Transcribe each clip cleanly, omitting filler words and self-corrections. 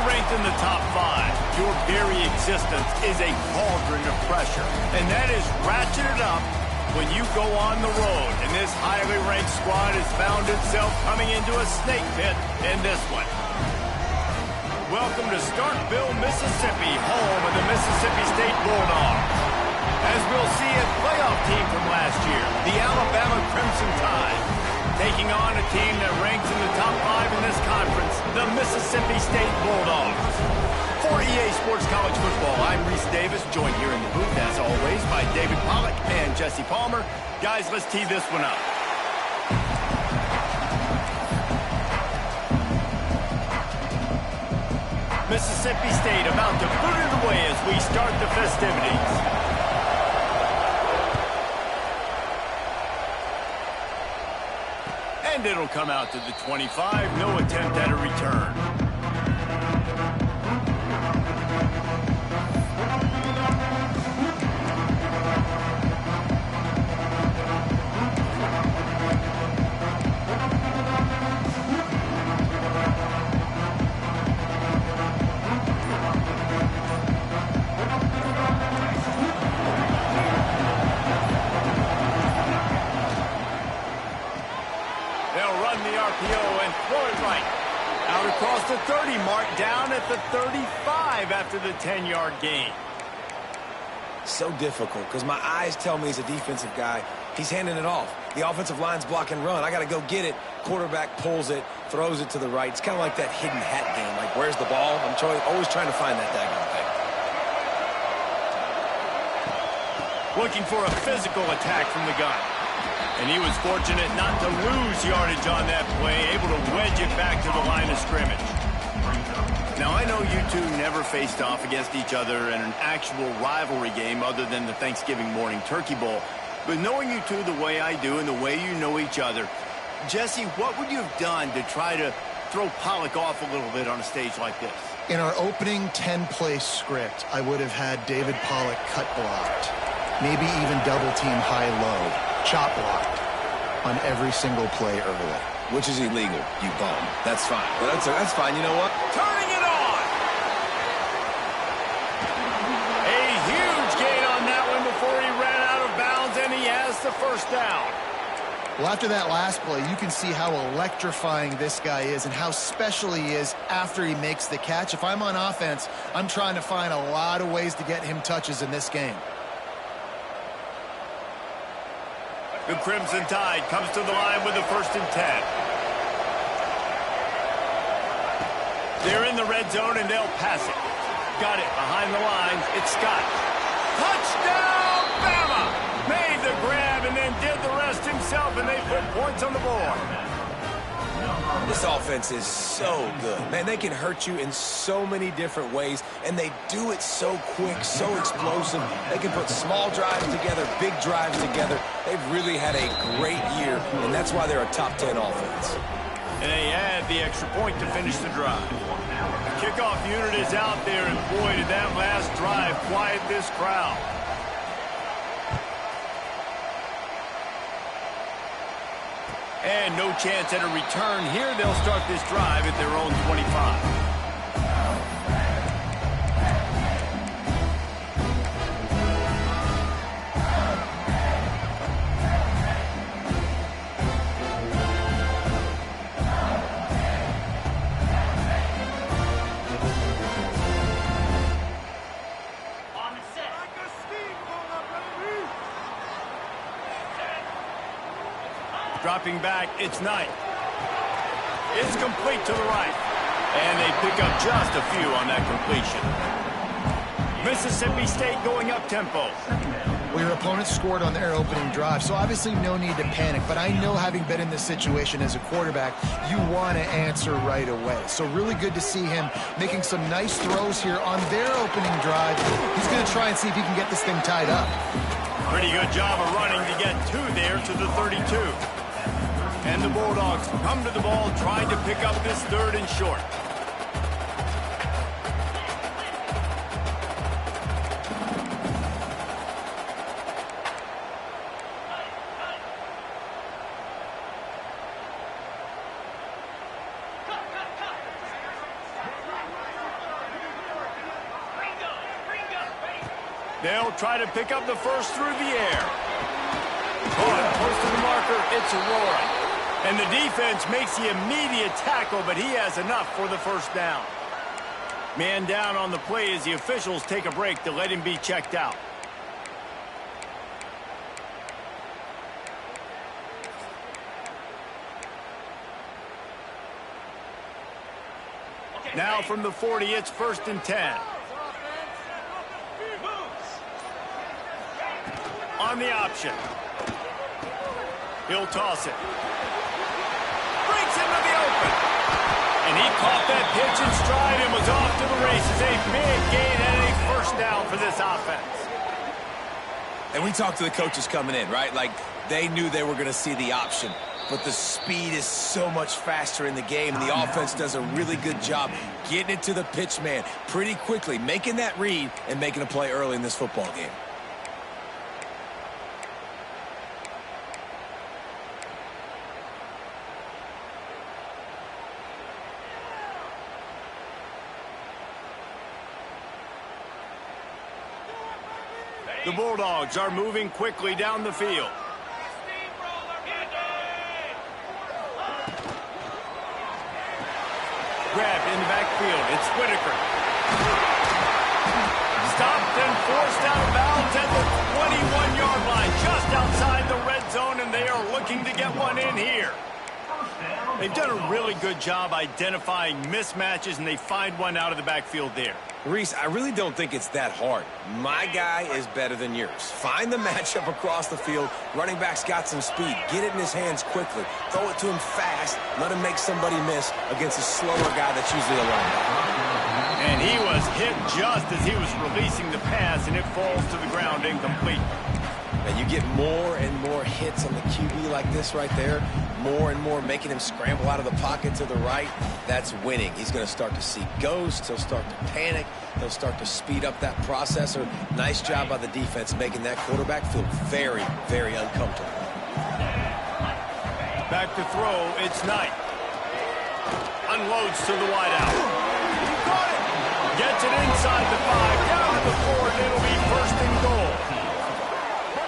ranked in the top 5, your very existence is a cauldron of pressure. And that is ratcheted up when you go on the road. And this highly ranked squad has found itself coming into a snake pit in this one. Welcome to Starkville, Mississippi, home of the Mississippi State Bulldogs. As we'll see a playoff team from last year, the Alabama Crimson Tide, taking on a team that ranks in the top 5 in this conference, the Mississippi State Bulldogs. For EA Sports College Football, I'm Reese Davis, joined here in the booth, as always, by David Pollack and Jesse Palmer. Guys, let's tee this one up. Mississippi State about to boot it away as we start the festivities. And it'll come out to the 25. No attempt at a return. Across the 30 mark, down at the 35 after the 10-yard gain. So difficult because my eyes tell me he's a defensive guy. He's handing it off. The offensive line's block and run. I got to go get it. Quarterback pulls it, throws it to the right. It's kind of like that hidden hat game. Like, where's the ball? I'm always trying to find that daggone thing. Looking for a physical attack from the gun. And he was fortunate not to lose yardage on that play, able to wedge it back to the line of scrimmage. Now, I know you two never faced off against each other in an actual rivalry game other than the Thanksgiving morning Turkey Bowl. But knowing you two the way I do and the way you know each other, Jesse, what would you have done to try to throw Pollack off a little bit on a stage like this? In our opening 10-play script, I would have had David Pollack cut blocked, maybe even double-team high-low. Chop blocked on every single play early. Which is illegal, you bum. That's fine. But that's fine. You know what? Turning it on! A huge gain on that one before he ran out of bounds, and he has the first down. Well, after that last play, you can see how electrifying this guy is and how special he is after he makes the catch. If I'm on offense, I'm trying to find a lot of ways to get him touches in this game. The Crimson Tide comes to the line with the 1st and 10. They're in the red zone, and they'll pass it. Got it behind the line. It's Scott. Touchdown, Bama! Made the grab and then did the rest himself, and they put points on the board. This offense is so good. Man, they can hurt you in so many different ways, and they do it so quick, so explosive. They can put small drives together, big drives together. They've really had a great year, and that's why they're a top 10 offense. And they add the extra point to finish the drive. The kickoff unit is out there, and boy, did that last drive quiet this crowd. And no chance at a return here. They'll start this drive at their own 25. Dropping back, it's Knight. It's complete to the right. And they pick up just a few on that completion. Mississippi State going up tempo. Well, your opponent scored on their opening drive, so obviously no need to panic. But I know, having been in this situation as a quarterback, you want to answer right away. So really good to see him making some nice throws here on their opening drive. He's going to try and see if he can get this thing tied up. Pretty good job of running to get 2 there to the 32. And the Bulldogs come to the ball, trying to pick up this 3rd and short. They'll try to pick up the first through the air. Caught close to the marker. It's a roaring. And the defense makes the immediate tackle, but he has enough for the first down. Man down on the play as the officials take a break to let him be checked out. Now from the 40, it's 1st and 10. On the option. He'll toss it. Breaks into the open. And he caught that pitch in stride and was off to the races. A big gain and a first down for this offense. And we talked to the coaches coming in, right? Like, they knew they were going to see the option. But the speed is so much faster in the game. The offense does a really good job getting it to the pitch man pretty quickly, making that read and making a play early in this football game. The Bulldogs are moving quickly down the field. Grabbed in the backfield. It's Whitaker. Stopped and forced out of bounds at the 21-yard line, just outside the red zone, and they are looking to get one in here. They've done a really good job identifying mismatches, and they find one out of the backfield there. Reese, I really don't think it's that hard. My guy is better than yours. Find the matchup across the field. Running back's got some speed. Get it in his hands quickly. Throw it to him fast. Let him make somebody miss against a slower guy that's usually a linebacker. And he was hit just as he was releasing the pass, and it falls to the ground incomplete. And you get more and more hits on the QB like this right there, more and more making him scramble out of the pocket to the right. That's winning. He's going to start to see ghosts. He'll start to panic. He'll start to speed up that processor. Nice job by the defense making that quarterback feel very, very uncomfortable. Back to throw, it's Knight. Unloads to the wideout. Got it. Gets it inside the 5, down to the 4, and it'll be 1st and goal.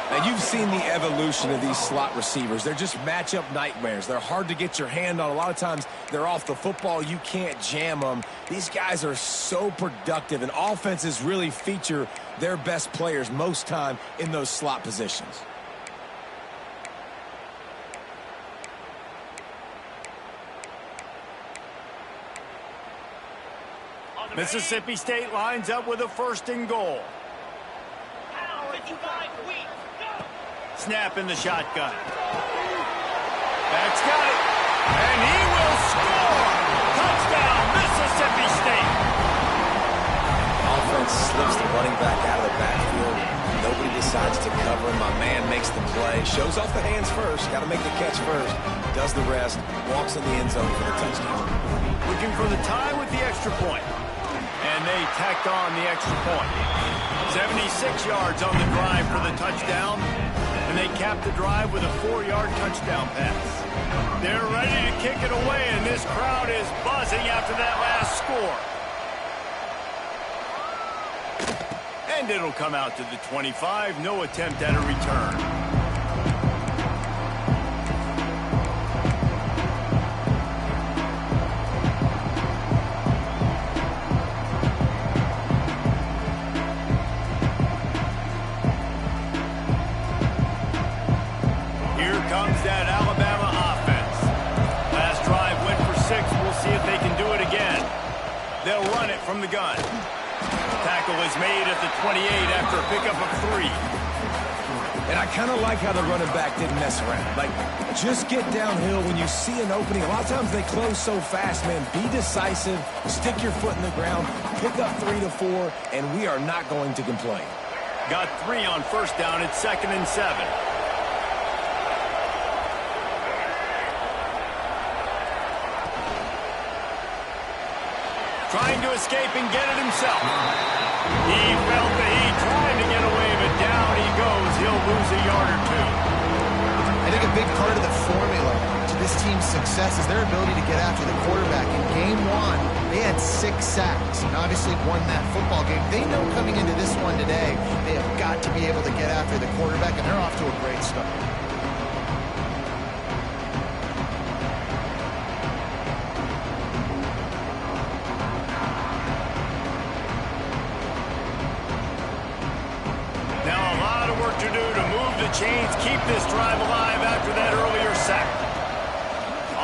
Now, you've seen the evolution of these slot receivers. They're just matchup nightmares. They're hard to get your hand on. A lot of times, they're off the football. You can't jam them. These guys are so productive, and offenses really feature their best players most time in those slot positions. Mississippi State lines up with a 1st and goal. Snap in the shotgun. Back's got it. And he will score. Touchdown, Mississippi State. Offense slips the running back out of the backfield. Nobody decides to cover him. My man makes the play. Shows off the hands first. Got to make the catch first. Does the rest. Walks in the end zone for the touchdown. Looking for the tie with the extra point. And they tacked on the extra point. 76 yards on the drive for the touchdown. And they capped the drive with a 4-yard touchdown pass. They're ready to kick it away, and this crowd is buzzing after that last score. And it'll come out to the 25. No attempt at a return. That Alabama offense. Last drive went for 6. We'll see if they can do it again. They'll run it from the gun. Tackle is made at the 28 after a pickup of 3. And I kind of like how the running back didn't mess around. Like, just get downhill when you see an opening. A lot of times they close so fast, man. Be decisive. Stick your foot in the ground. Pick up 3 to 4, and we are not going to complain. Got 3 on 1st down. It's 2nd and 7. Trying to escape and get it himself. He felt the heat, trying to get away, but down he goes. He'll lose a yard or 2. I think a big part of the formula to this team's success is their ability to get after the quarterback. In game 1, they He had 6 sacks and obviously won that football game. They know coming into this one today, they have got to be able to get after the quarterback, and they're off to a great start. Chains keep this drive alive after that earlier sack.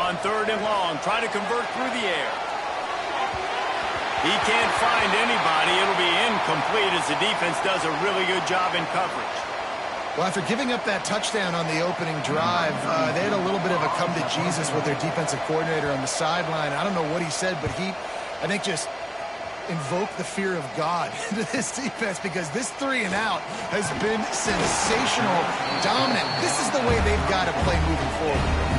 On 3rd and long, try to convert through the air. He can't find anybody. It'll be incomplete as the defense does a really good job in coverage. Well, after giving up that touchdown on the opening drive, they had a little bit of a come to Jesus with their defensive coordinator on the sideline. I don't know what he said, but I think, just invoke the fear of God into this defense, because this 3 and out has been sensational, dominant. This is the way they've got to play moving forward.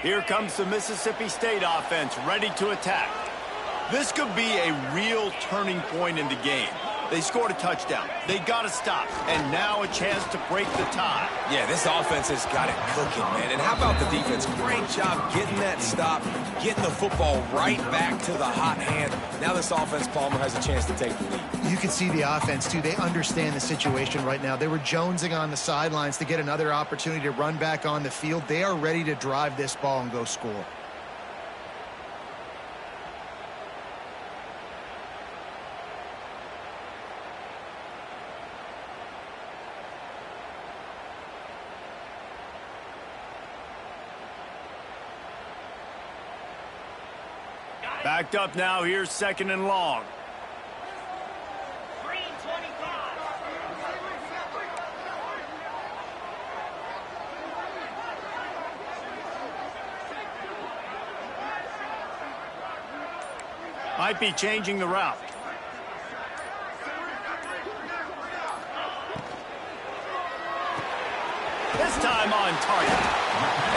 Here comes the Mississippi State offense, ready to attack. This could be a real turning point in the game. They scored a touchdown. They got to stop. And now a chance to break the tie. Yeah, this offense has got it cooking, man. And how about the defense? Great job getting that stop, getting the football right back to the hot hand. Now this offense, Palmer, has a chance to take the lead. You can see the offense, too. They understand the situation right now. They were jonesing on the sidelines to get another opportunity to run back on the field. They are ready to drive this ball and go score. Backed up now. Here's 2nd and long. Might be changing the route. This time on target.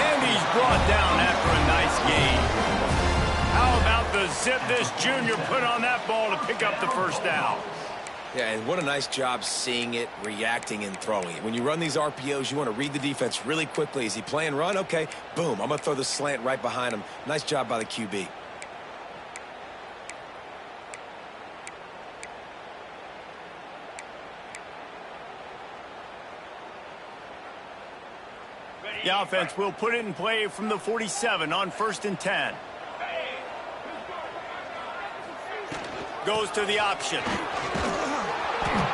And he's brought down after a nice gain. How about the zip this junior put on that ball to pick up the 1st down? Yeah, and what a nice job seeing it, reacting, and throwing it. When you run these RPOs, you want to read the defense really quickly. Is he playing run? Okay, boom. I'm going to throw the slant right behind him. Nice job by the QB. The offense will put it in play from the 47 on 1st and 10. Goes to the option.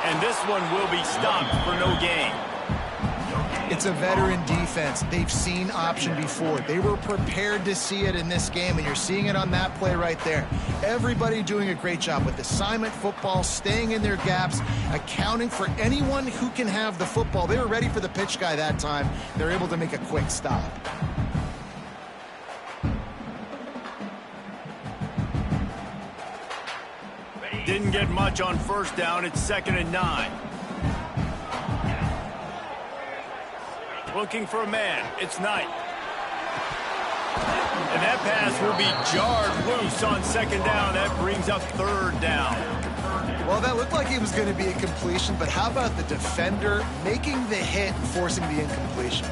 And this one will be stopped for no gain. It's a veteran defense. They've seen option before. They were prepared to see it in this game, and you're seeing it on that play right there. Everybody doing a great job with assignment football, staying in their gaps, accounting for anyone who can have the football. They were ready for the pitch guy that time. They're able to make a quick stop. Didn't get much on 1st down. It's 2nd and 9. Looking for a man. It's Knight. And that pass will be jarred loose on 2nd down. That brings up 3rd down. Well, that looked like it was going to be a completion, but how about the defender making the hit and forcing the incompletion?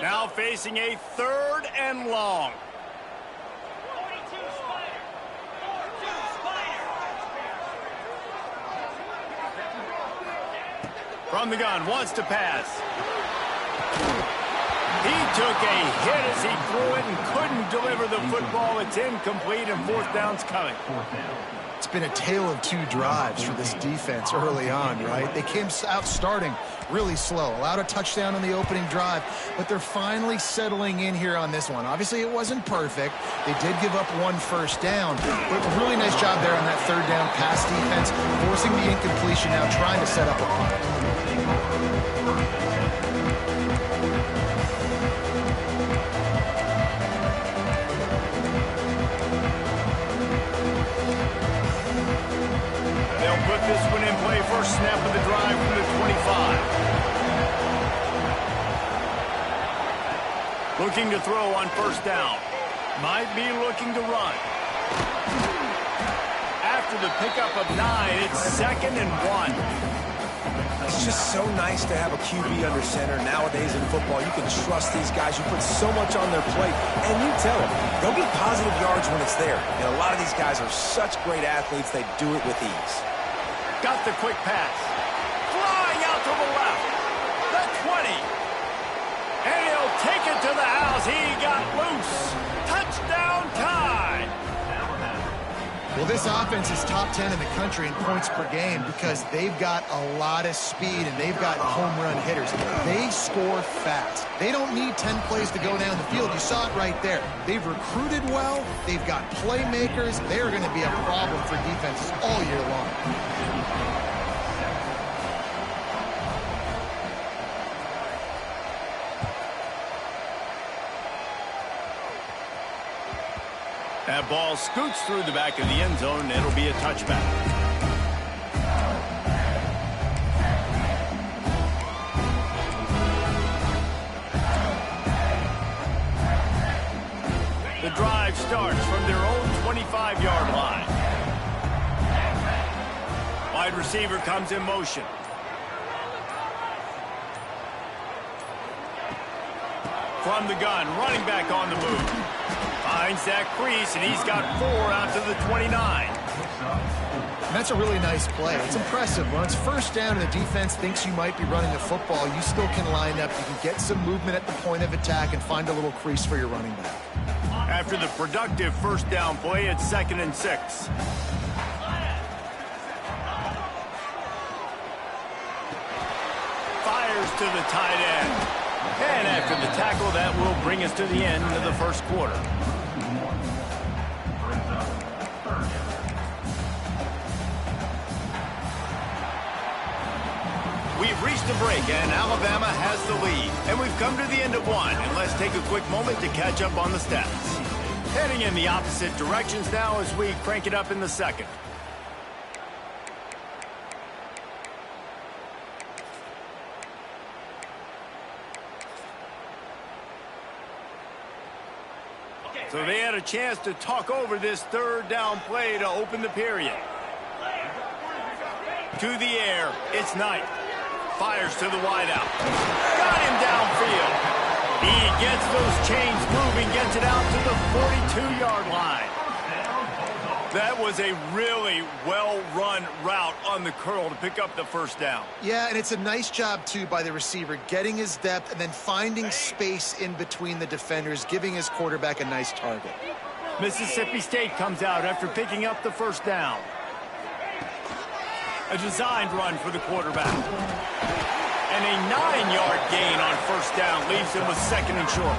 Now facing a 3rd and long. From the gun, wants to pass. He took a hit as he threw it and couldn't deliver the football. It's incomplete, and 4th down's coming. It's been a tale of 2 drives for this defense early on, right? They came out starting really slow, allowed a touchdown on the opening drive, but they're finally settling in here on this one. Obviously, it wasn't perfect. They did give up 1 1st down, but a really nice job there on that 3rd down pass defense, forcing the incompletion now, trying to set up a punt. Looking to throw on first down. Might be looking to run. After the pickup of 9, it's 2nd and 1. It's just so nice to have a QB under center. Nowadays in football, you can trust these guys who put so much on their plate. And you tell them, they'll get positive yards when it's there. And a lot of these guys are such great athletes, they do it with ease. Got the quick pass. Flying out to the left. The 20. And he'll take it to the house. He got loose. Touchdown tie. Well, this offense is top 10 in the country in points per game because they've got a lot of speed and they've got home run hitters. They score fast. They don't need 10 plays to go down the field. You saw it right there. They've recruited well. They've got playmakers. They're going to be a problem for defenses all year long. That ball scoots through the back of the end zone, and it'll be a touchback. The drive starts from their own 25-yard line. Wide receiver comes in motion. From the gun, running back on the move. Finds that crease, and he's got 4 out to the 29. And that's a really nice play. It's impressive. When it's first down and the defense thinks you might be running the football, you still can line up. You can get some movement at the point of attack and find a little crease for your running back. After the productive first down play, it's 2nd and 6. Fires to the tight end. And after the tackle, that will bring us to the end of the first quarter. We've reached a break, and Alabama has the lead. And we've come to the end of one. And let's take a quick moment to catch up on the stats. Heading in the opposite directions now as we crank it up in the second. So they had a chance to talk over this third down play to open the period. To the air, it's Knight. Fires to the wideout. Got him downfield. He gets those chains moving, gets it out to the 42-yard line. That was a really well-run route on the curl to pick up the first down. Yeah, and it's a nice job, too, by the receiver, getting his depth and then finding space in between the defenders, giving his quarterback a nice target. Mississippi State comes out after picking up the first down. A designed run for the quarterback. And a 9-yard gain on first down leaves him with 2nd and short.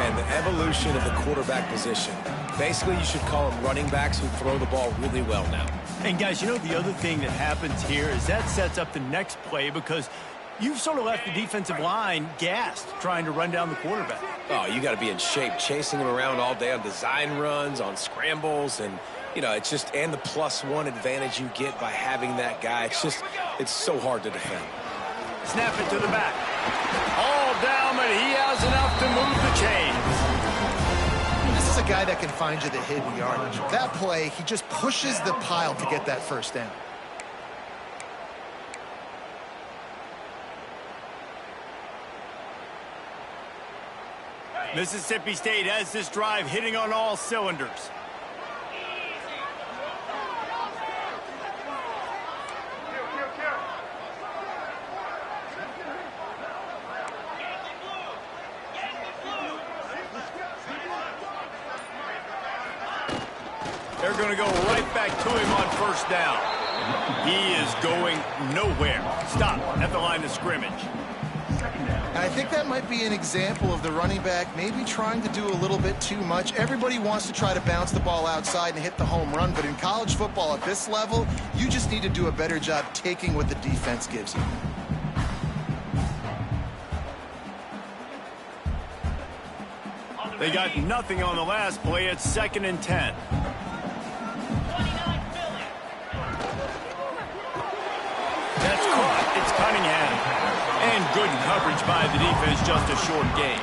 And the evolution of the quarterback position. Basically, you should call them running backs who throw the ball really well now. And, guys, you know the other thing that happens here is that sets up the next play because you've sort of left the defensive line gassed trying to run down the quarterback. Oh, you got to be in shape, chasing him around all day on design runs, on scrambles, and, you know, it's just, and the +1 advantage you get by having that guy. It's just, it's so hard to defend. Snap it to the back. All down, but he has enough to move the chains. This is a guy that can find you the hidden yardage. That play, he just pushes the pile to get that first down. Mississippi State has this drive hitting on all cylinders. They're going to go right back to him on first down. He is going nowhere. Stop at the line of scrimmage. And I think that might be an example of the running back maybe trying to do a little bit too much. Everybody wants to try to bounce the ball outside and hit the home run, but in college football at this level, you just need to do a better job taking what the defense gives you. They got nothing on the last play. It's 2nd and 10. That's caught. It's Cunningham. And good coverage by the defense, just a short gain.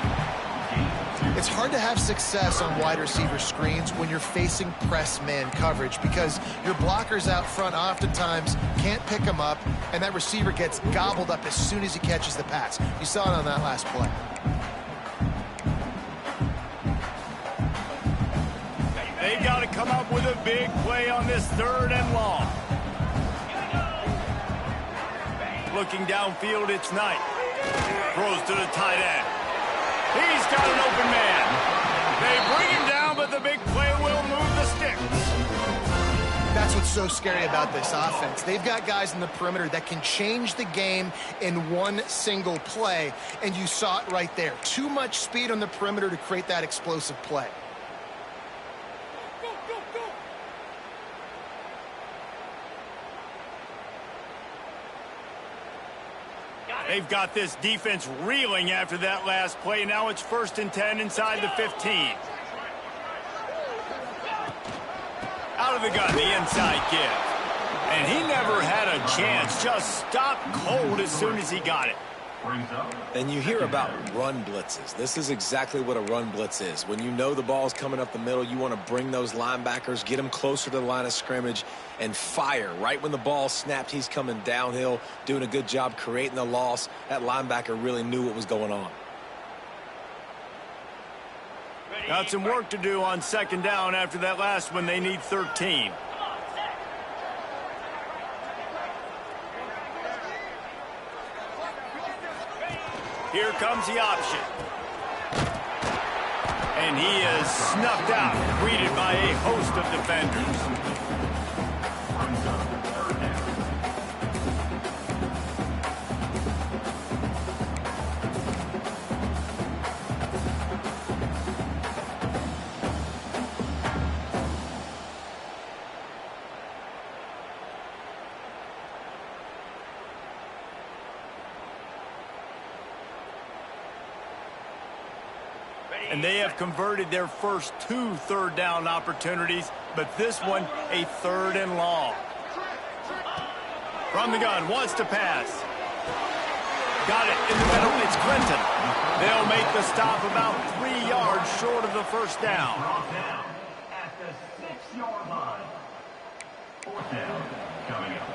It's hard to have success on wide receiver screens when you're facing press man coverage because your blockers out front oftentimes can't pick them up, and that receiver gets gobbled up as soon as he catches the pass. You saw it on that last play. They've got to come up with a big play on this 3rd and long. Looking downfield, it's Knight. Throws to the tight end. He's got an open man. They bring him down, but the big play will move the sticks. That's what's so scary about this offense. They've got guys in the perimeter that can change the game in one single play, and you saw it right there. Too much speed on the perimeter to create that explosive play. They've got this defense reeling after that last play. Now it's 1st and 10 inside the 15. Out of the gun, the inside give. And he never had a chance. Just stopped cold as soon as he got it. And you hear about run blitzes. This is exactly what a run blitz is. When you know the ball's coming up the middle, you want to bring those linebackers, get them closer to the line of scrimmage, and fire. Right when the ball snapped, he's coming downhill, doing a good job creating the loss. That linebacker really knew what was going on. Got some work to do on 2nd down after that last one. They need 13. Here comes the option. And he is snuffed out, greeted by a host of defenders. And they have converted their first 2 3rd down opportunities, but this one a 3rd and long. From the gun, wants to pass. Got it in the middle, it's Clinton. They'll make the stop about 3 yards short of the 1st down. At the 6-yard line. 4th down coming up.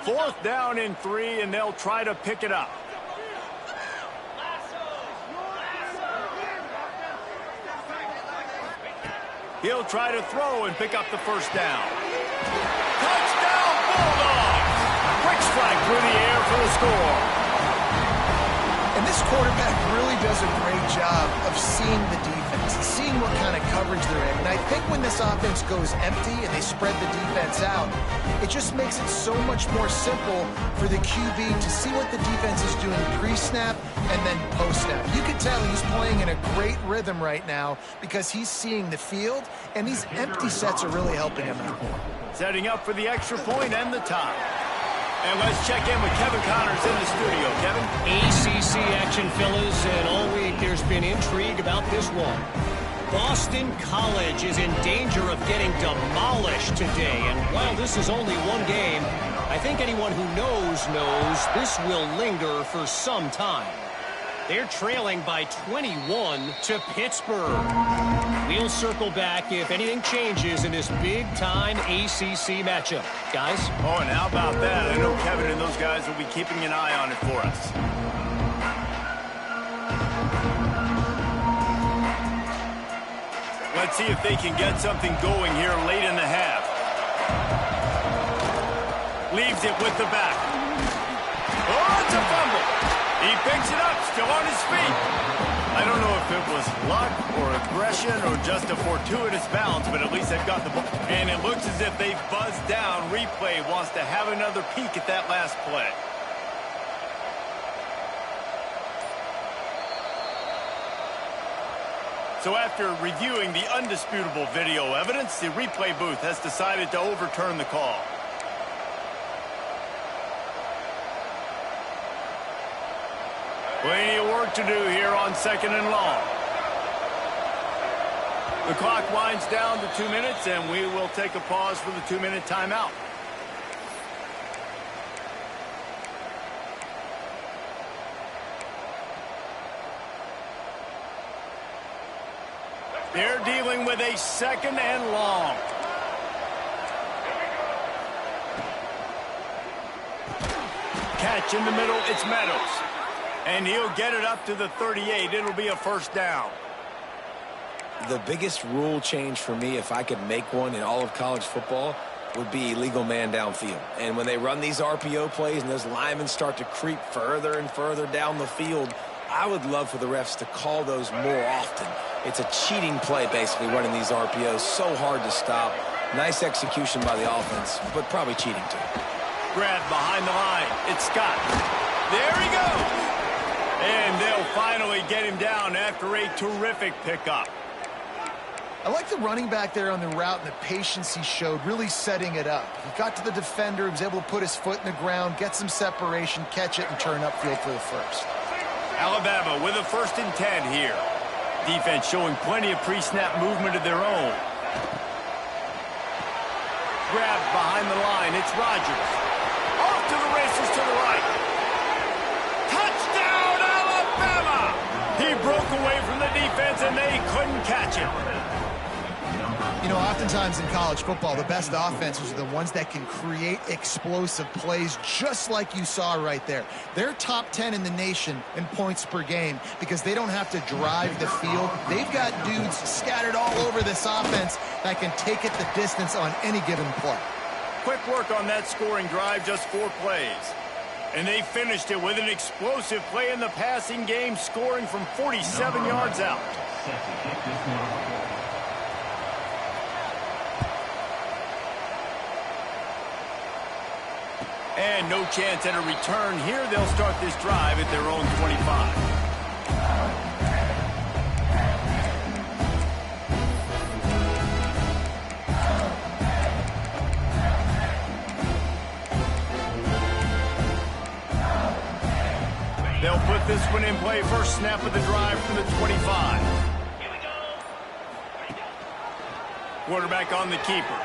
Fourth down and 3, and they'll try to pick it up. He'll try to throw and pick up the 1st down. Touchdown, Bulldogs! Quick strike through the air for the score. And this quarterback really does a great job of seeing the defense, seeing what kind of coverage they're in. And I think when this offense goes empty and they spread the defense out, it just makes it so much more simple for the QB to see what the defense is doing pre-snap and then post-snap. You can tell he's playing in a great rhythm right now because he's seeing the field, and these empty sets are really helping him out. Setting up for the extra point and the tie. And let's check in with Kevin Connors in the studio. Kevin? ACC action, fellas, and all week there's been intrigue about this one. Boston College is in danger of getting demolished today, and while this is only one game, I think anyone who knows this will linger for some time. They're trailing by 21 to Pittsburgh. We'll circle back if anything changes in this big-time ACC matchup. Guys? Oh, and how about that? I know Kevin and those guys will be keeping an eye on it for us. Let's see if they can get something going here late in the half. Leaves it with the back. Oh, it's a fumble. He picks it up, still on his feet. I don't know if it was luck or aggression or just a fortuitous bounce, but at least they've got the ball. And it looks as if they've buzzed down. Replay wants to have another peek at that last play. So after reviewing the undisputable video evidence, the replay booth has decided to overturn the call. Plenty of work to do here on 2nd and long. The clock winds down to 2 minutes, and we will take a pause for the 2-minute timeout. They're dealing with a 2nd and long. Catch in the middle, it's Meadows. And he'll get it up to the 38. It'll be a first down. The biggest rule change for me, if I could make one in all of college football, would be illegal man downfield. And when they run these RPO plays and those linemen start to creep further and further down the field, I would love for the refs to call those more often. It's a cheating play, basically, running these RPOs. So hard to stop. Nice execution by the offense, but probably cheating too. Grab behind the line. It's Scott. There he goes. And they'll finally get him down after a terrific pickup. I like the running back there on the route and the patience he showed, really setting it up. He got to the defender, he was able to put his foot in the ground, get some separation, catch it, and turn upfield for the first. Alabama with a 1st and 10 here. Defense showing plenty of pre-snap movement of their own. Grab behind the line. It's Rodgers. Off to the races to the right. Touchdown, Alabama! He broke away from the defense, and they couldn't catch him. You know, oftentimes in college football, the best offenses are the ones that can create explosive plays, just like you saw right there. They're top 10 in the nation in points per game because they don't have to drive the field. They've got dudes scattered all over this offense that can take it the distance on any given play. Quick work on that scoring drive, just 4 plays. And they finished it with an explosive play in the passing game, scoring from 47 yards out. And no chance at a return here. They'll start this drive at their own 25. They'll put this one in play. First snap of the drive from the 25. Quarterback on the keeper.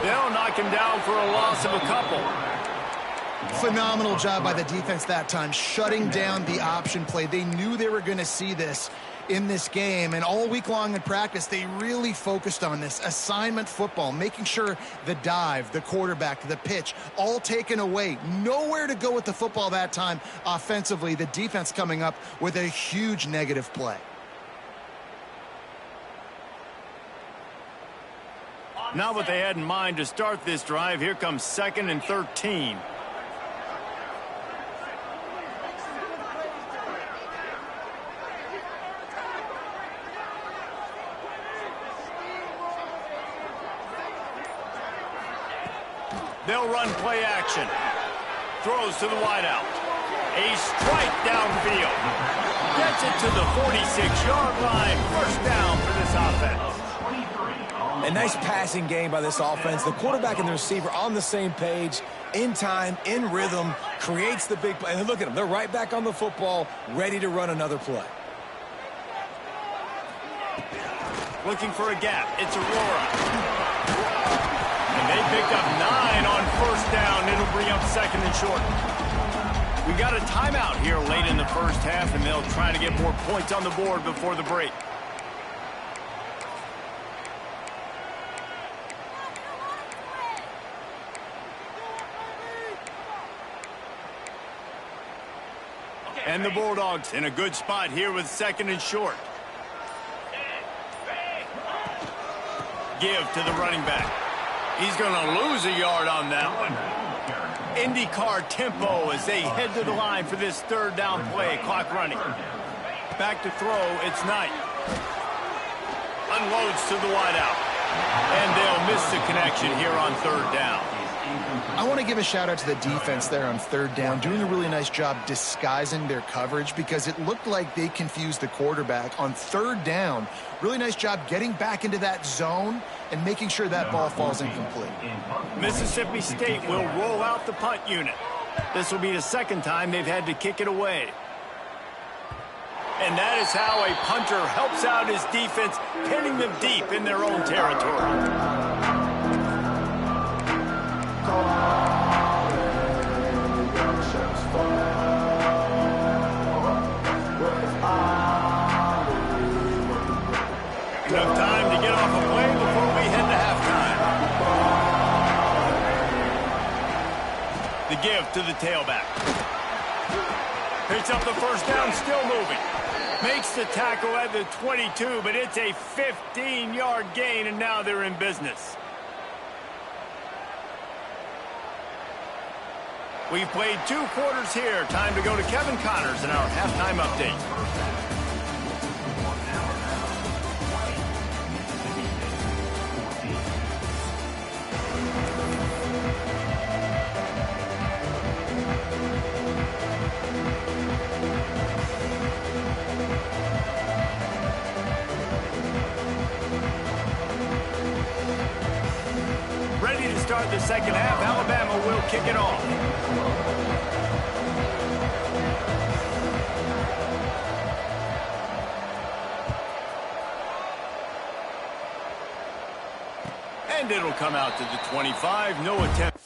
They'll knock him down for a loss of a couple. Phenomenal job by the defense that time, shutting down the option play. They knew they were going to see this in this game, and all week long in practice, they really focused on this assignment football, making sure the dive, the quarterback, the pitch, all taken away. Nowhere to go with the football that time offensively. The defense coming up with a huge negative play. Not what they had in mind to start this drive. Here comes 2nd and 13. They'll run play action. Throws to the wideout. A strike downfield. Gets it to the 46-yard line. First down for this offense. A nice passing game by this offense. The quarterback and the receiver on the same page, in time, in rhythm, creates the big play. And look at them. They're right back on the football, ready to run another play. Looking for a gap. It's Aurora. And they picked up 9 on first down. It'll bring up 2nd and short. We got a timeout here late in the first half, and they'll try to get more points on the board before the break. And the Bulldogs in a good spot here with 2nd and short. Give to the running back. He's going to lose a yard on that one. IndyCar tempo as they head to the line for this 3rd down play. Clock running. Back to throw. It's Knight. Unloads to the wideout. And they'll miss the connection here on 3rd down. I want to give a shout out to the defense there on 3rd down, doing a really nice job disguising their coverage because it looked like they confused the quarterback on 3rd down. Really nice job getting back into that zone and making sure that ball falls incomplete. Mississippi State will roll out the punt unit. This will be the 2nd time they've had to kick it away. And that is how a punter helps out his defense, pinning them deep in their own territory. Enough time to get off a play before we head to halftime. The give to the tailback. Picks up the first down, still moving. Makes the tackle at the 22, but it's a 15-yard gain, and now they're in business. We've played 2 quarters here. Time to go to Kevin Connors in our halftime update. Ready to start the second half. Alabama will kick it off. And it'll come out to the 25. No attempt.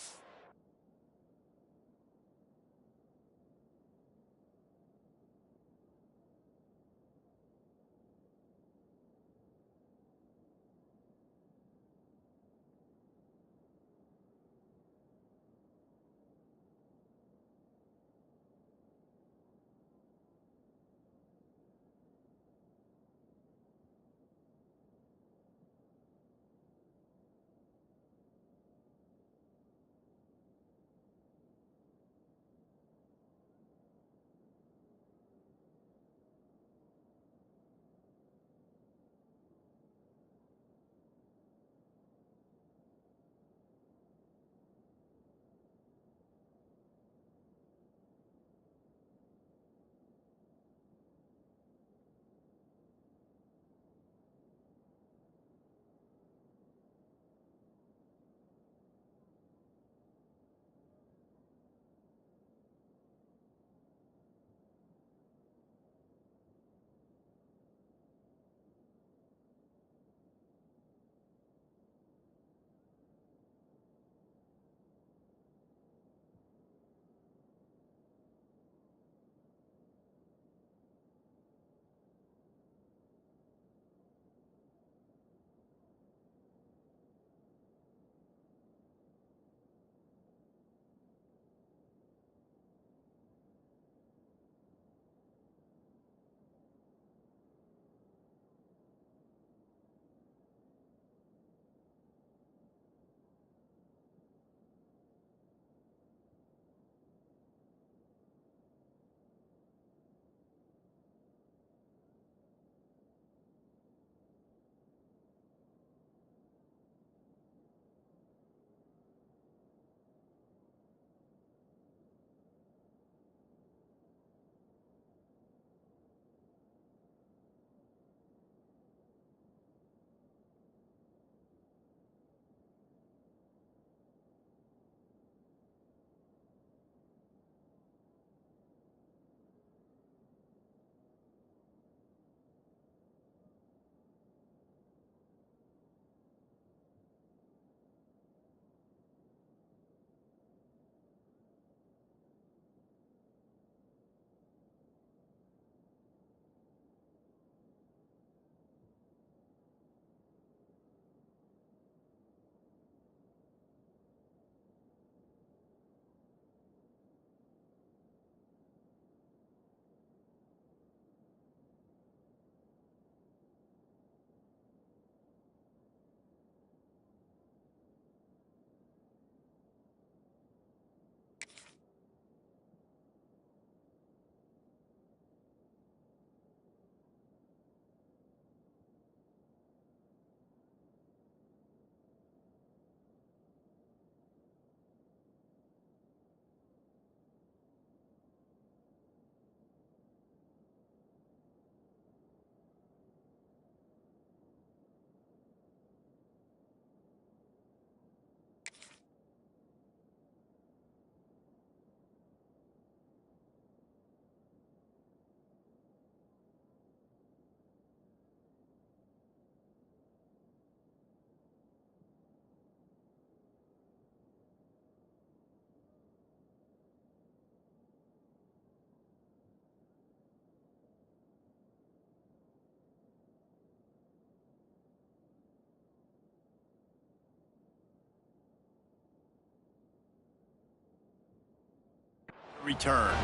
return.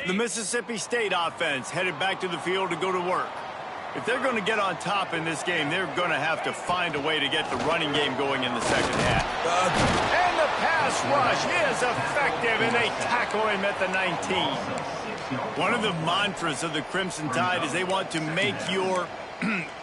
The Mississippi State offense headed back to the field to go to work. If they're going to get on top in this game, they're going to have to find a way to get the running game going in the second half. And the pass rush is effective, and they tackle him at the 19. One of the mantras of the Crimson Tide is they want to make your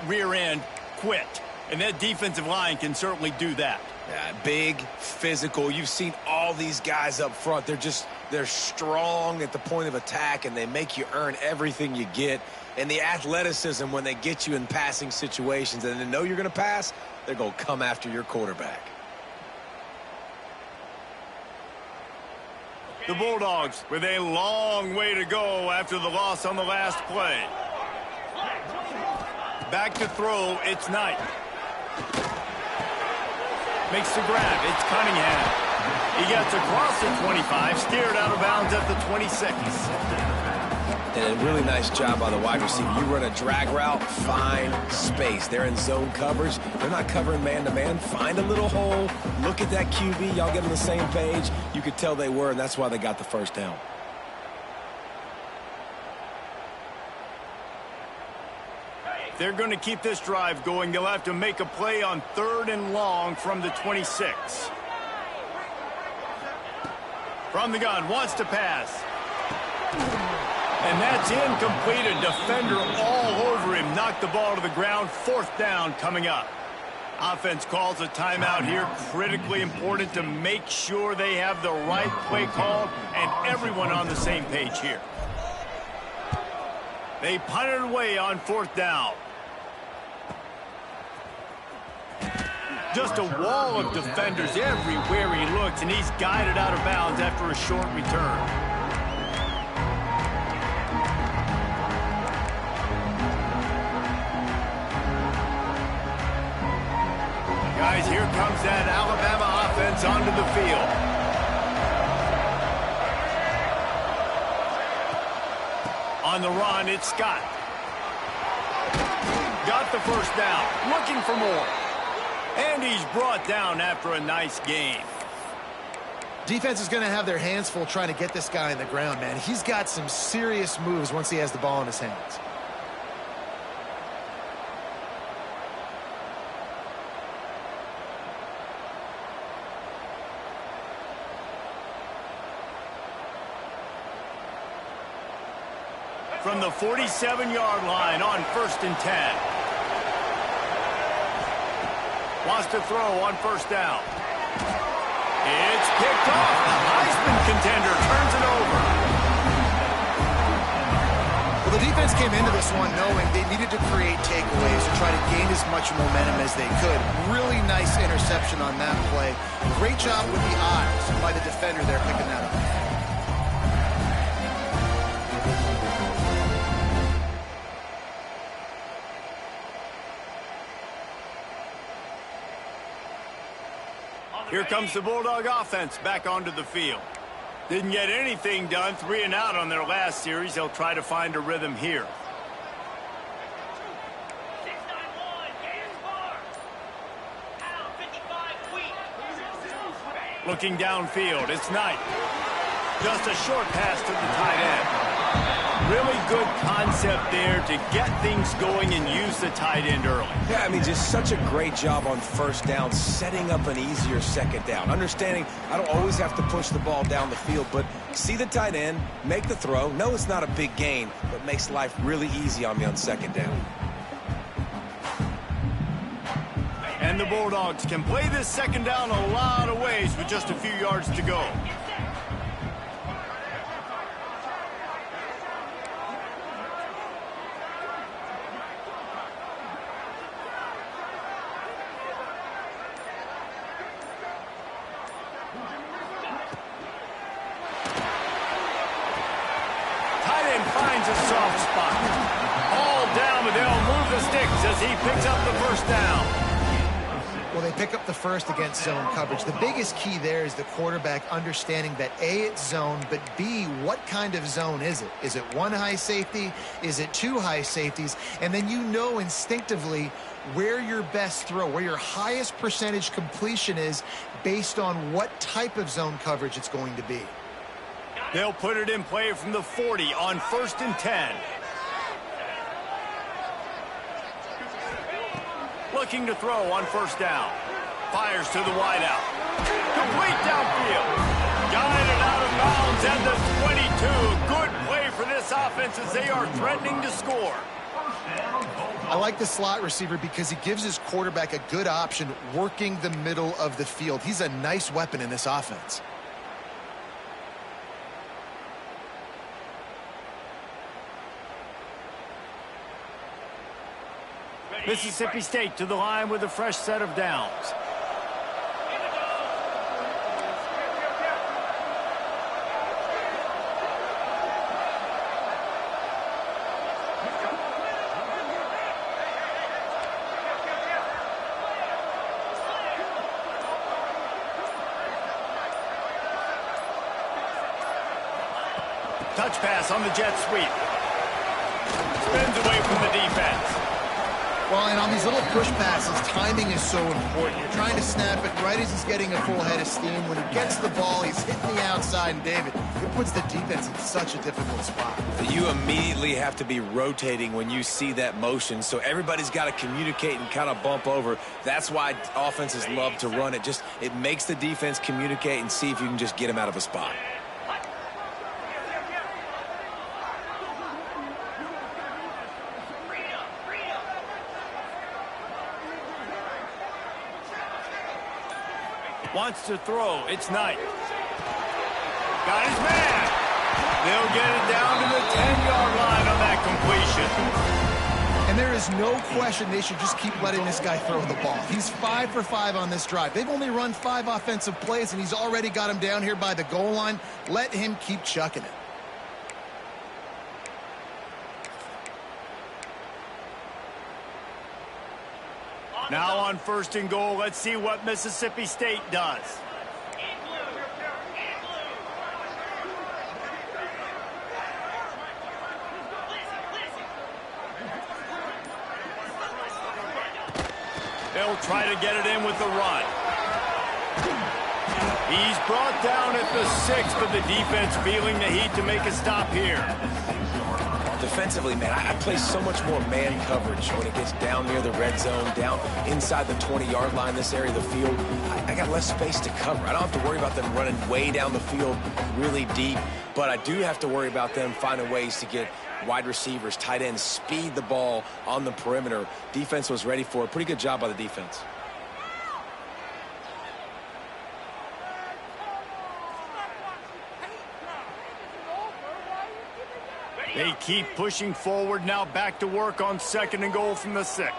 rear end quit. And that defensive line can certainly do that. Yeah, big, physical. You've seen all these guys up front. They're strong at the point of attack, and they make you earn everything you get. And the athleticism when they get you in passing situations and they know you're going to pass, they're going to come after your quarterback. The Bulldogs with a long way to go after the loss on the last play. Back to throw, it's Knight. Makes the grab, it's Cunningham. He gets across the 25, steered out of bounds at the 26. And a really nice job by the wide receiver. You run a drag route, find space. They're in zone coverage. They're not covering man-to-man. Find a little hole. Look at that QB. Y'all get on the same page. You could tell they were, and that's why they got the first down. They're going to keep this drive going. They'll have to make a play on 3rd and long from the 26. From the gun, wants to pass. And that's incomplete. A defender all over him. Knocked the ball to the ground. 4th down coming up. Offense calls a timeout here. Critically important to make sure they have the right play called and everyone on the same page here. They punt it away on 4th down. Just a wall of defenders everywhere he looks, and he's guided out of bounds after a short return. Guys, here comes that Alabama offense onto the field. On the run, it's Scott. Got the first down, looking for more. And he's brought down after a nice game. Defense is going to have their hands full trying to get this guy on the ground, man. He's got some serious moves once he has the ball in his hands. From the 47-yard line on 1st and 10. Wants to throw on 1st down. It's picked off. The Heisman contender turns it over. Well, the defense came into this one knowing they needed to create takeaways to try to gain as much momentum as they could. Really nice interception on that play. Great job with the eyes by the defender there picking that up. Here comes the Bulldog offense back onto the field. Didn't get anything done, 3 and out on their last series. They'll try to find a rhythm here. Looking downfield, it's Knight. Just a short pass to the tight end. Really good concept there to get things going and use the tight end early. Yeah, I mean, just such a great job on 1st down, setting up an easier 2nd down. Understanding I don't always have to push the ball down the field, but see the tight end, make the throw. No, it's not a big gain, but makes life really easy on me on 2nd down. And the Bulldogs can play this 2nd down a lot of ways with just a few yards to go. Finds a soft spot. All down, but they'll move the sticks as he picks up the 1st down. Well, they pick up the first against zone coverage. The biggest key there is the quarterback understanding that A, it's zone, but B, what kind of zone is it? Is it one high safety? Is it two high safeties? And then you know instinctively where your best throw, where your highest percentage completion is based on what type of zone coverage it's going to be. They'll put it in play from the 40 on 1st and 10. Looking to throw on 1st down. Fires to the wideout. Complete downfield. Guided out of bounds at the 22. Good play for this offense as they are threatening to score. I like the slot receiver because he gives his quarterback a good option working the middle of the field. He's a nice weapon in this offense. Mississippi State to the line with a fresh set of downs. Touch pass on the jet sweep. Spins away from the defense. Well, and on these little push passes, timing is so important. You're trying to snap it right as he's getting a full head of steam. When he gets the ball, he's hitting the outside, and David, it puts the defense in such a difficult spot. You immediately have to be rotating when you see that motion, so everybody's got to communicate and kind of bump over. That's why offenses love to run it. It makes the defense communicate and see if you can just get him out of a spot. Wants to throw. It's Knight. Got his man. They'll get it down to the 10-yard line on that completion. And there is no question they should just keep letting this guy throw the ball. He's 5 for 5 on this drive. They've only run 5 offensive plays, and he's already got him down here by the goal line. Let him keep chucking it. Now on 1st and goal, let's see what Mississippi State does. They'll try to get it in with the run. He's brought down at the 6, but the defense feeling the heat to make a stop here. Defensively, man, I play so much more man coverage when it gets down near the red zone, down inside the 20-yard line, this area of the field. I got less space to cover. I don't have to worry about them running way down the field really deep, but I do have to worry about them finding ways to get wide receivers, tight ends, speed the ball on the perimeter. Defense was ready for it. Pretty good job by the defense. They keep pushing forward, now back to work on 2nd and goal from the 6.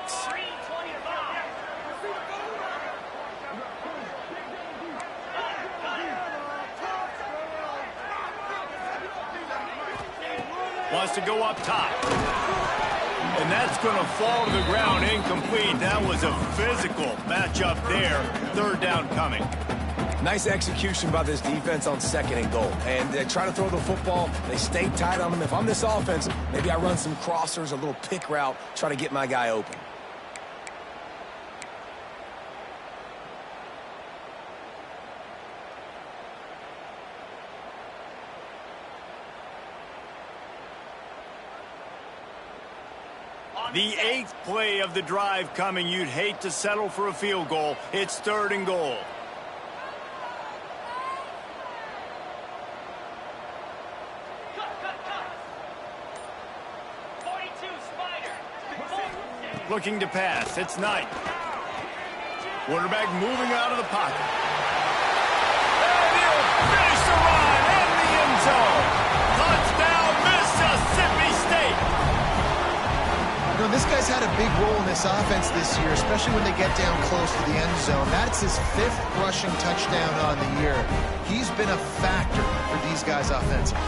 Wants to go up top. And that's going to fall to the ground, incomplete. That was a physical matchup there. 3rd down coming. Nice execution by this defense on 2nd and goal. And they try to throw the football. They stay tight on them. If I'm this offense, maybe I run some crossers, a little pick route, try to get my guy open. The 8th play of the drive coming. You'd hate to settle for a field goal. It's 3rd and goal. Looking to pass. It's Knight. Quarterback moving out of the pocket. And he'll finish the run in the end zone. Touchdown, Mississippi State. You know, this guy's had a big role in this offense this year, especially when they get down close to the end zone. That's his 5th rushing touchdown on the year. He's been a factor for these guys offensively.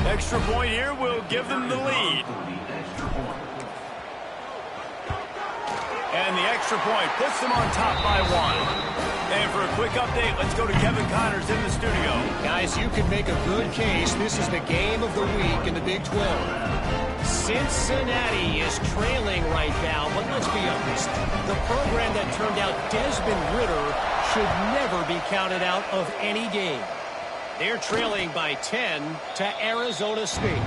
Extra point here will give them the lead. And the extra point puts them on top by 1. And for a quick update, let's go to Kevin Connors in the studio. Guys, you could make a good case. This is the game of the week in the Big 12. Cincinnati is trailing right now, but let's be honest. The program that turned out Desmond Ridder should never be counted out of any game. They're trailing by 10 to Arizona State.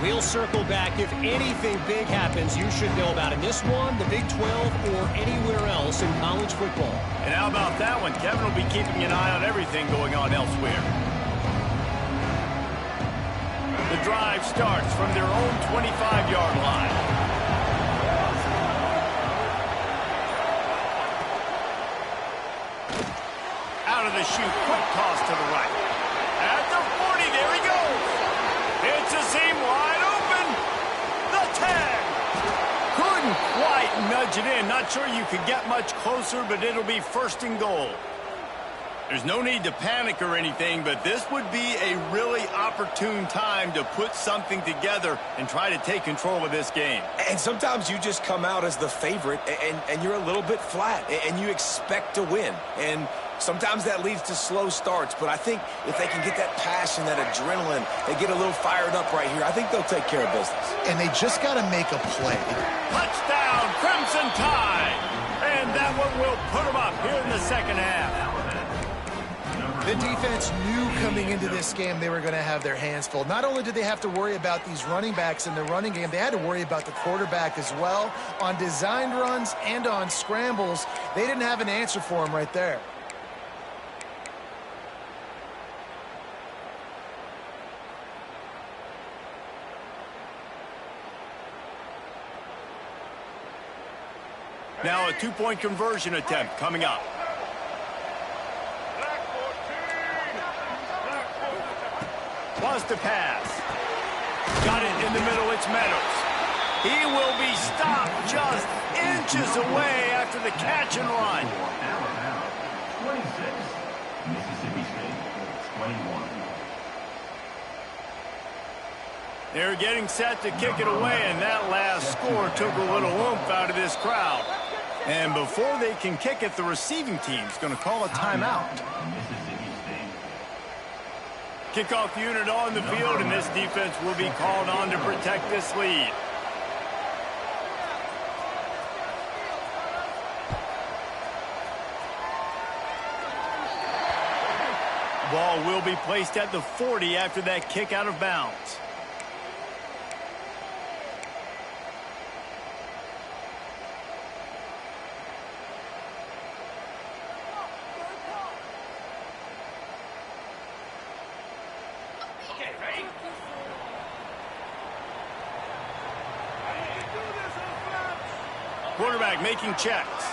We'll circle back if anything big happens you should know about in this one, the Big 12, or anywhere else in college football. And how about that one? Kevin will be keeping an eye on everything going on elsewhere. The drive starts from their own 25-yard line. Out of the chute, quick toss to the right. At the 40, there he goes. It's a seam wide open. The 10. Couldn't quite nudge it in. Not sure you could get much closer, but it'll be first and goal. There's no need to panic or anything, but this would be a really opportune time to put something together and try to take control of this game. And sometimes you just come out as the favorite, and you're a little bit flat, and you expect to win. And sometimes that leads to slow starts, but I think if they can get that passion, that adrenaline, they get a little fired up right here, I think they'll take care of business. And they just got to make a play. Touchdown, Crimson Tide! And that one will put them up here in the second half. The defense knew coming into this game they were going to have their hands full. Not only did they have to worry about these running backs in the running game, they had to worry about the quarterback as well. On designed runs and on scrambles, they didn't have an answer for him right there. Now a two-point conversion attempt coming up. Was to pass. Got it in the middle, it's Meadows. He will be stopped just inches away after the catch and run. 26, Mississippi State, 21. They're getting set to kick it away, and that last score took a little oomph out of this crowd. And before they can kick it, the receiving team's going to call a timeout. Kickoff unit on the field, and this defense will be called on to protect this lead. Ball will be placed at the 40 after that kick out of bounds. Quarterback making checks.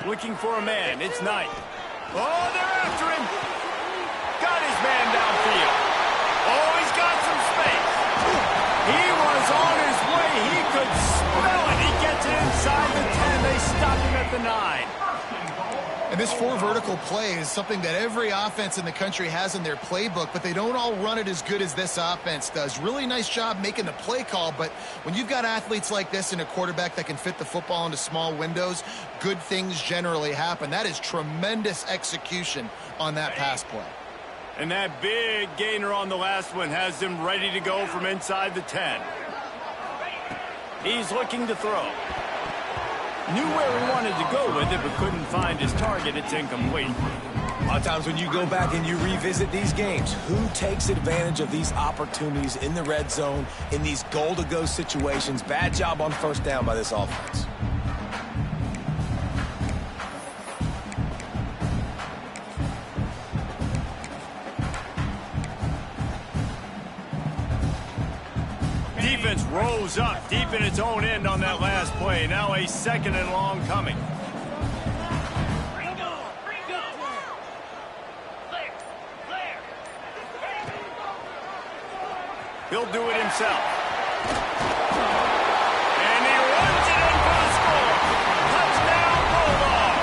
Looking for a man. It's Knight. Oh, they're after him. Got his man downfield. Oh, he's got some space. He was on his way. He could smell it. He gets it inside the 10. They stop him at the 9. And this four vertical play is something that every offense in the country has in their playbook, but they don't all run it as good as this offense does. Really nice job making the play call, but when you've got athletes like this and a quarterback that can fit the football into small windows, good things generally happen. That is tremendous execution on that pass play. And that big gainer on the last one has them ready to go from inside the 10. He's looking to throw. Knew where he wanted to go with it, but couldn't find his target. It's incomplete. A lot of times when you go back and you revisit these games, who takes advantage of these opportunities in the red zone, in these goal-to-go situations? Bad job on first down by this offense. Defense rose up deep in its own end on that last play. Now a second and long coming. He'll do it himself. And he runs it in for the score. Touchdown, Bulldog.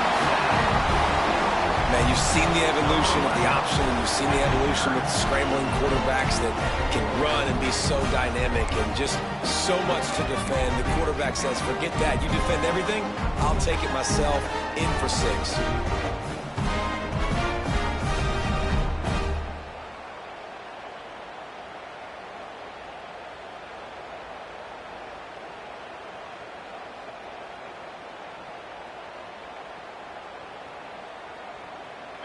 Man, you've seen the evolution evolution of the option, and you've seen the evolution with scrambling quarterbacks that can run and be so dynamic and just so much to defend. The quarterback says, forget that. You defend everything, I'll take it myself. In for 6.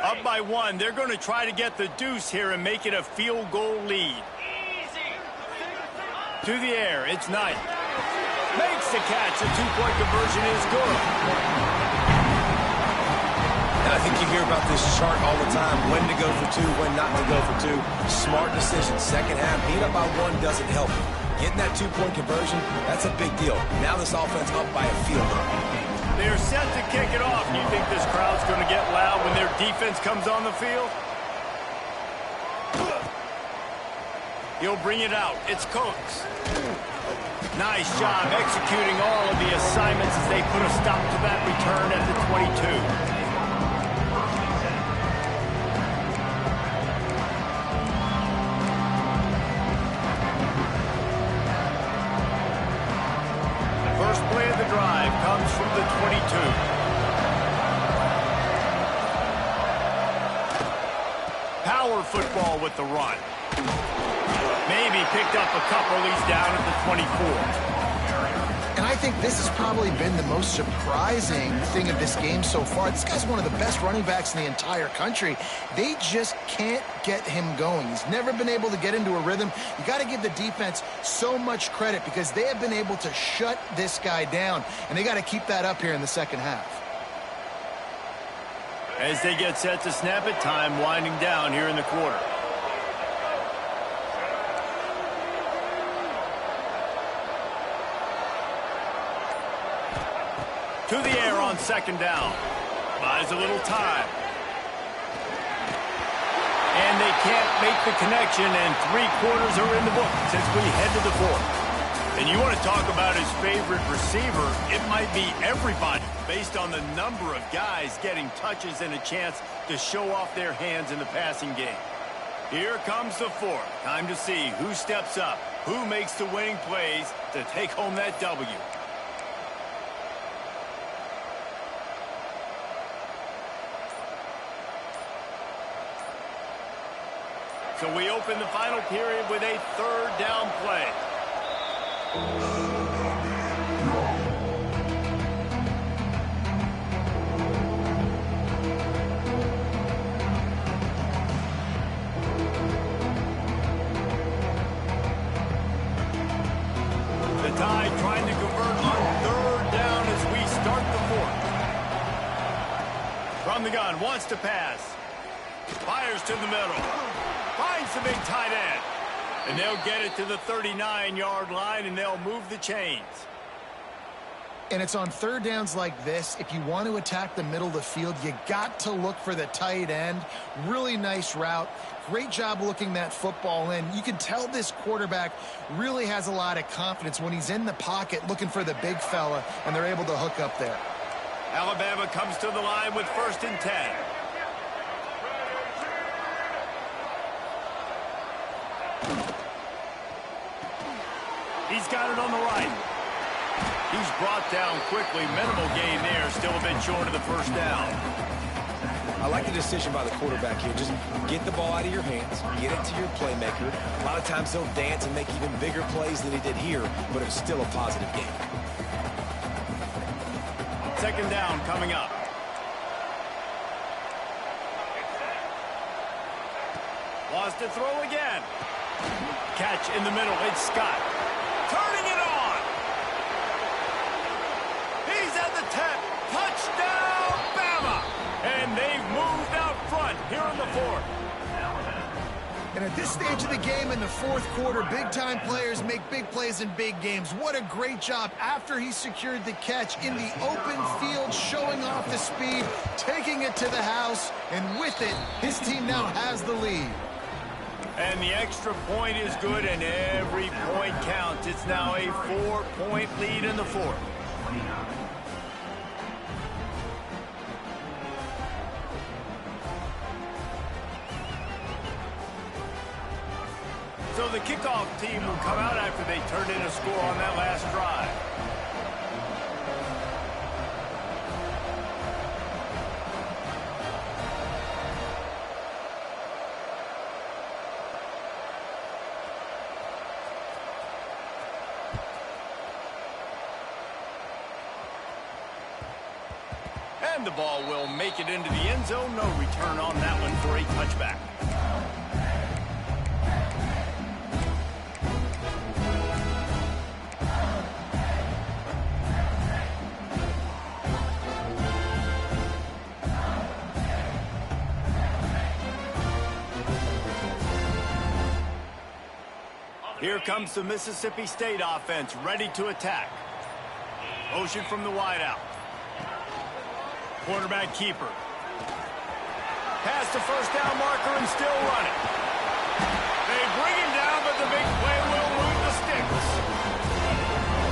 Up by 1. They're going to try to get the deuce here and make it a field goal lead. To the air, it's Knight. Makes the catch. The 2-point conversion is good. And I think you hear about this chart all the time, when to go for 2, when not to go for 2. Smart decision. Second half, being up by 1 doesn't help. Getting that 2-point conversion, that's a big deal. Now this offense up by a field goal. They're set to kick it off. Do you think this crowd's going to get loud when their defense comes on the field? He'll bring it out. It's Cooks. Nice job executing all of the assignments as they put a stop to that return at the 22. Comes from the 22. Power football with the run. Maybe picked up a couple. He's down at the 24. And I think this has probably been the most surprising thing of this game so far. This guy's one of the best running backs in the entire country. They just can't get him going. He's never been able to get into a rhythm. You got to give the defense so much credit because they have been able to shut this guy down, and they got to keep that up here in the second half. As they get set to snap it, time winding down here in the quarter. To the air on second down. Buys a little time. And they can't make the connection, and 3 quarters are in the book since we head to the 4th. And you want to talk about his favorite receiver, it might be everybody based on the number of guys getting touches and a chance to show off their hands in the passing game. Here comes the 4th. Time to see who steps up, who makes the winning plays to take home that W. So we open the final period with a 3rd down play. The Tide trying to convert on 3rd down as we start the 4th. From the gun, wants to pass. Fires to the middle. Finds the big tight end. And they'll get it to the 39-yard line, and they'll move the chains. And it's on 3rd downs like this. If you want to attack the middle of the field, you got to look for the tight end. Really nice route. Great job looking that football in. You can tell this quarterback really has a lot of confidence when he's in the pocket looking for the big fella, and they're able to hook up there. Alabama comes to the line with 1st and 10. He's got it on the right. He's brought down quickly. Minimal gain there. Still a bit short of the 1st down. I like the decision by the quarterback here. Just get the ball out of your hands. Get it to your playmaker. A lot of times he'll dance and make even bigger plays than he did here, but it's still a positive game. 2nd down coming up. Wants to throw again. Catch in the middle. It's Scott. Turning it on. He's at the 10. Touchdown, Bama. And they've moved out front here in the 4th. And at this stage of the game in the 4th quarter, big-time players make big plays in big games. What a great job after he secured the catch in the open field, showing off the speed, taking it to the house, and with it, his team now has the lead. And the extra point is good, and every point counts. It's now a 4-point lead in the 4th. the kickoff team will come out after they turned in a score on that last drive. And the ball will make it into the end zone. No return on that one for a touchback. Here comes the Mississippi State offense, ready to attack. Motion from the wideout. Quarterback keeper. Past the first down marker and still running. They bring him down, but the big play will move the sticks.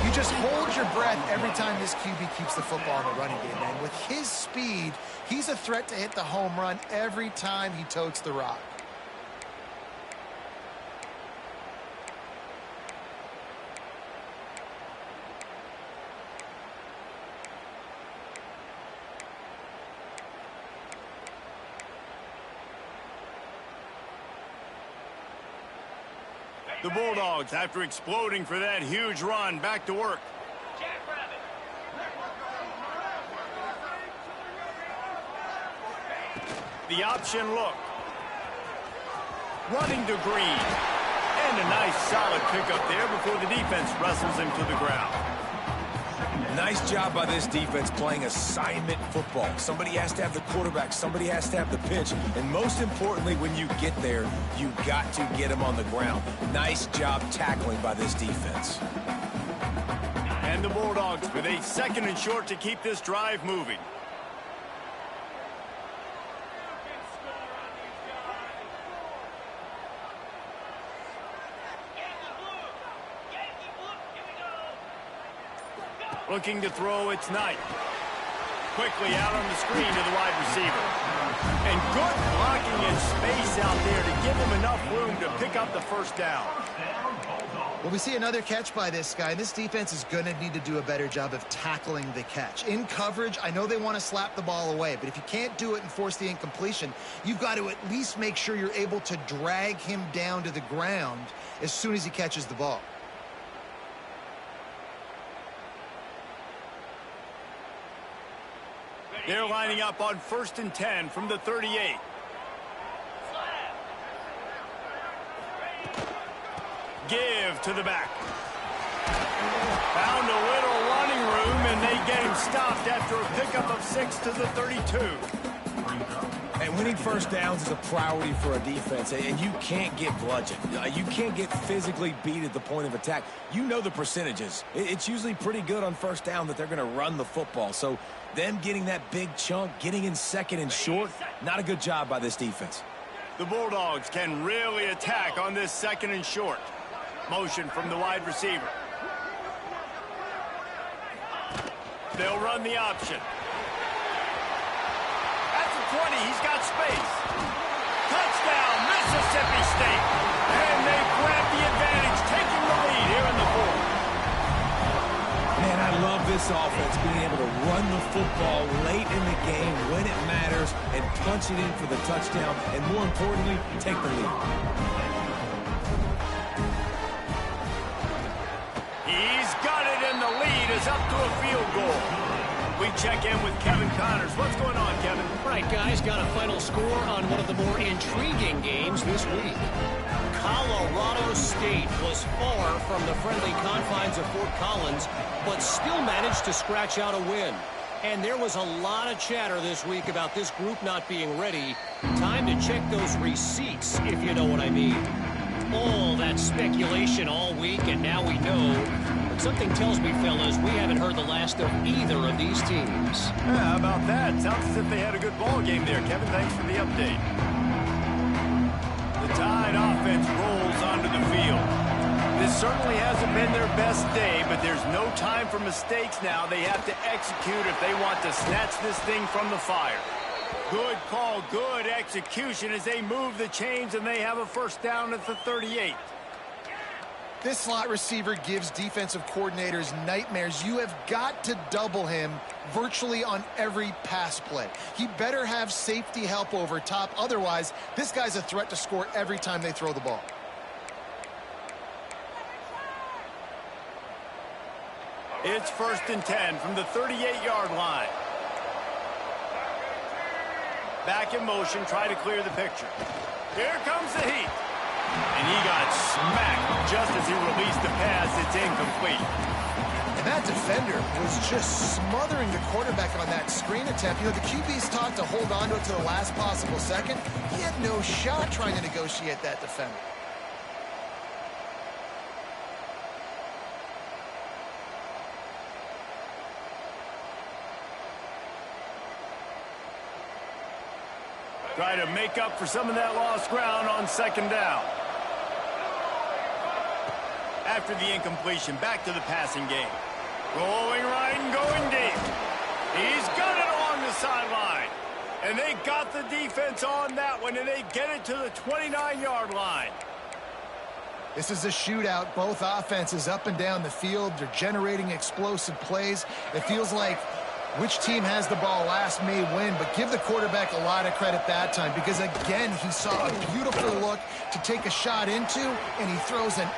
You just hold your breath every time this QB keeps the football in the running game, man. With his speed, he's a threat to hit the home run every time he totes the rock. The Bulldogs, after exploding for that huge run, back to work. The option look. Running to Green. And a nice solid pickup there before the defense wrestles him to the ground. Nice job by this defense playing assignment football. Somebody has to have the quarterback. Somebody has to have the pitch. And most importantly, when you get there, you got to get him on the ground. Nice job tackling by this defense. And the Bulldogs with a second and short to keep this drive moving. Looking to throw, it's Knight. Quickly out on the screen to the wide receiver. And good blocking and space out there to give him enough room to pick up the first down. Well, we see another catch by this guy. This defense is going to need to do a better job of tackling the catch. In coverage, I know they want to slap the ball away, but if you can't do it and force the incompletion, you've got to at least make sure you're able to drag him down to the ground as soon as he catches the ball. They're lining up on 1st and 10 from the 38. Give to the back. Found a little running room, and they get him stopped after a pickup of 6 to the 32. And winning first downs is a priority for a defense, and you can't get bludgeoned. You can't get physically beat at the point of attack. You know the percentages. It's usually pretty good on first down that they're going to run the football. So them getting that big chunk, getting in second and short, not a good job by this defense. The Bulldogs can really attack on this second and short. Motion from the wide receiver. They'll run the option. At the 20, he's got space. Touchdown, Mississippi State. And they grab the advantage, taking the lead here in the fourth. Man, I love this offense being able to run the football late in the game when it matters and punch it in for the touchdown, and more importantly, take the lead. He's got it, and the lead is up to a field goal. We check in with Kevin Connors. What's going on, Kevin? Right, guys, got a final score on one of the more intriguing games this week. Colorado State was far from the friendly confines of Fort Collins, but still managed to scratch out a win. And there was a lot of chatter this week about this group not being ready. Time to check those receipts, if you know what I mean. All that speculation all week, and now we know. But something tells me, fellas, we haven't heard the last of either of these teams. Yeah, how about that? Sounds as if they had a good ball game there, Kevin. Thanks for the update. The Tide offense rolls onto the field. This certainly hasn't been their best day, but there's no time for mistakes now. They have to execute if they want to snatch this thing from the fire. Good call, good execution as they move the chains, and they have a first down at the 38. This slot receiver gives defensive coordinators nightmares. You have got to double him virtually on every pass play. He better have safety help over top. Otherwise, this guy's a threat to score every time they throw the ball. It's 1st and 10 from the 38-yard line. Back in motion, try to clear the picture. Here comes the heat. And he got smacked just as he released the pass. It's incomplete. And that defender was just smothering the quarterback on that screen attempt. You know, the QB's taught to hold on to it to the last possible second. He had no shot trying to negotiate that defender. Try to make up for some of that lost ground on 2nd down. After the incompletion, back to the passing game. Rolling right and going deep. He's got it along the sideline. And they got the defense on that one, and they get it to the 29-yard line. This is a shootout. Both offenses up and down the field. They're generating explosive plays. It feels like which team has the ball last may win, but give the quarterback a lot of credit that time because, again, he saw a beautiful look to take a shot into, and he throws an...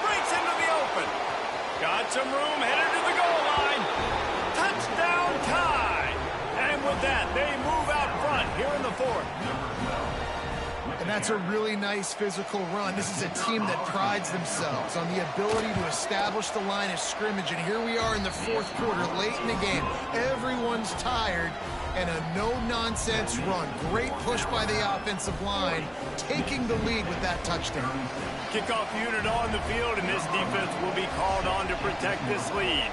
Breaks into the open. Got some room, headed to the goal line. Touchdown tie. And with that, they move out front here in the 4th. And that's a really nice physical run. This is a team that prides themselves on the ability to establish the line of scrimmage. And here we are in the 4th quarter, late in the game. Everyone's tired, and a no-nonsense run. Great push by the offensive line, taking the lead with that touchdown. Kickoff unit on the field, and this defense will be called on to protect this lead.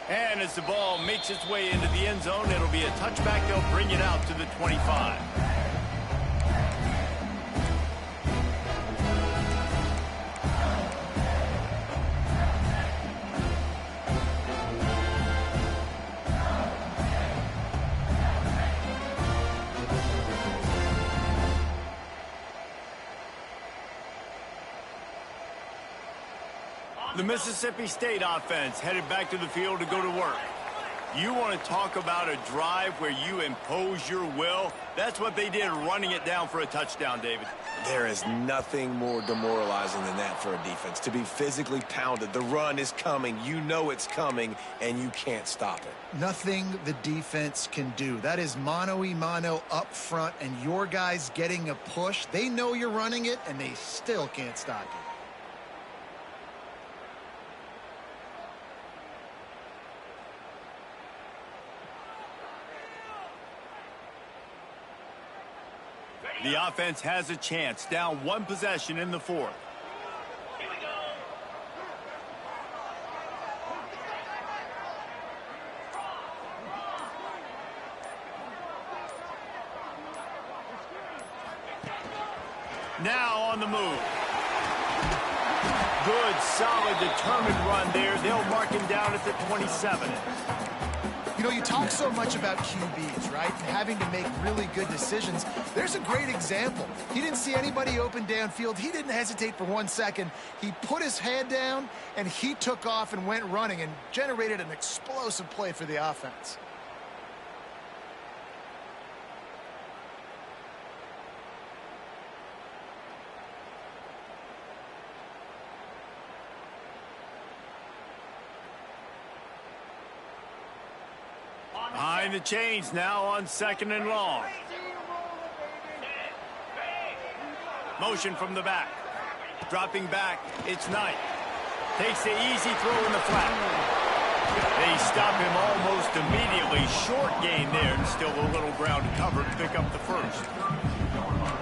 And as the ball makes its way into the end zone, it'll be a touchback. They'll bring it out to the 25. The Mississippi State offense headed back to the field to go to work. You want to talk about a drive where you impose your will? That's what they did, running it down for a touchdown, David. There is nothing more demoralizing than that for a defense, to be physically pounded. The run is coming. You know it's coming, and you can't stop it. Nothing the defense can do. That is mano-a-mano up front, and your guys getting a push. They know you're running it, and they still can't stop you. The offense has a chance, down 1 possession in the 4th. Now on the move. Good, solid, determined run there. They'll mark him down at the 27. You know, you talk so much about QBs, right? And having to make really good decisions. There's a great example. He didn't see anybody open downfield. He didn't hesitate for 1 second. He put his head down, and he took off and went running and generated an explosive play for the offense. Behind the chains now on 2nd and long. Motion from the back. Dropping back, it's Knight. Takes the easy throw in the flat. They stop him almost immediately. Short gain there, and still a little ground to cover to pick up the 1st.